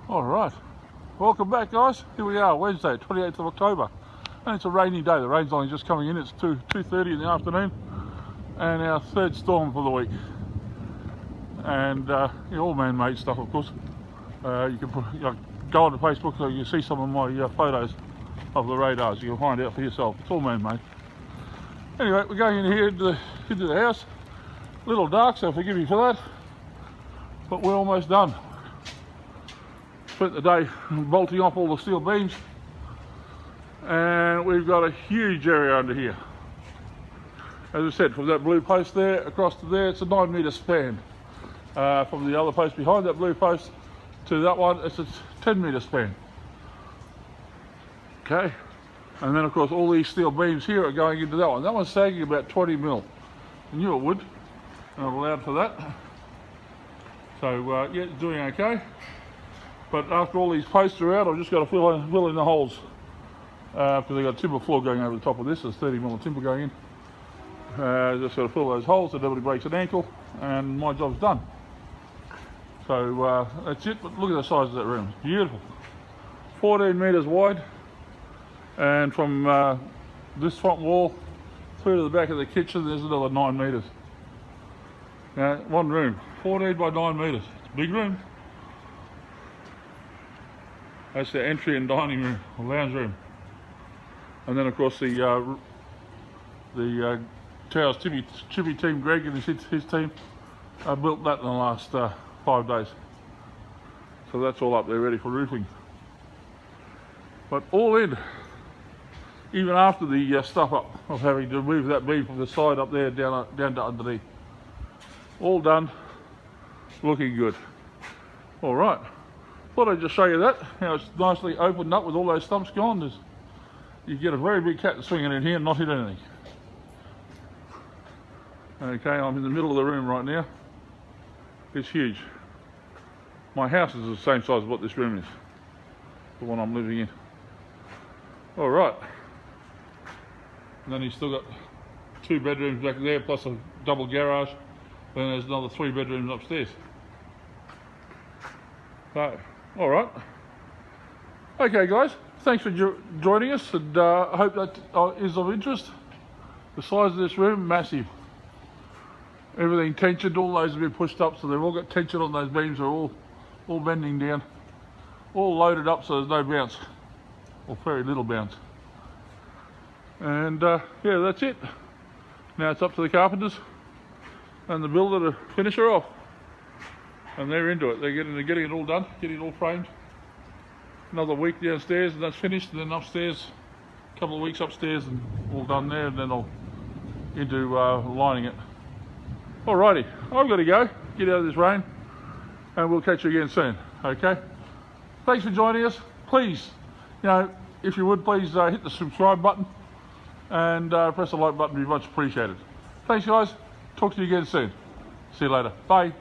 Alright, welcome back guys. Here we are, Wednesday, 28th of October. And it's a rainy day. The rain's only just coming in. It's 2:30 in the afternoon. And our third storm for the week. And all man-made stuff, of course. You can go on to Facebook so you can see some of my photos of the radars. You can find out for yourself. It's all man-made. Anyway, we're going in here into the house. A little dark, so forgive me for that. But we're almost done. Spent the day bolting off all the steel beams, and we've got a huge area under here. As I said, from that blue post there across to there, it's a 9 metre span. From the other post behind that blue post to that one, it's a 10 metre span. Okay, and then of course all these steel beams here are going into that one. That one's sagging about 20 mil. I knew it would, and I'm allowed for that. So yeah, it's doing okay. But after all these posts are out, I've just got to fill in the holes. Because they've got timber floor going over the top of this. There's 30 mil of timber going in. Just got to fill those holes so nobody breaks an ankle, and my job's done. So that's it. But look at the size of that room. It's beautiful. 14 metres wide, and from this front wall through to the back of the kitchen, there's another 9 metres. Now, one room, 14 by 9 metres. It's a big room. That's the entry and dining room, or lounge room. And then of course the Towers Chippy team, Greg and his team, built that in the last 5 days. So that's all up there ready for roofing. But all in, even after the stuff up of having to move that beam from the side up there down to underneath. All done, looking good. All right. Thought I'd just show you that, how it's nicely opened up with all those stumps gone. You get a very big cat swinging in here and not hit anything. Okay, I'm in the middle of the room right now. It's huge. My house is the same size as what this room is, the one I'm living in. All right. And then he's still got 2 bedrooms back there, plus a double garage. Then there's another 3 bedrooms upstairs. So, all right. Okay, guys. Thanks for joining us, and I hope that is of interest. The size of this room, massive. Everything tensioned. All those have been pushed up, so they've all got tension on those beams. They're all bending down. All loaded up, so there's no bounce, or very little bounce. And yeah, that's it. Now it's up to the carpenters and the builder to finish her off. And they're into it. They're getting it all done, getting it all framed. Another week downstairs and that's finished, and then upstairs, a couple of weeks upstairs and all done there, and then I'll into lining it. Alrighty, I've got to go, get out of this rain, and we'll catch you again soon, okay? Thanks for joining us. Please, if you would, please hit the subscribe button and press the like button, would be much appreciated. Thanks guys, talk to you again soon. See you later, bye.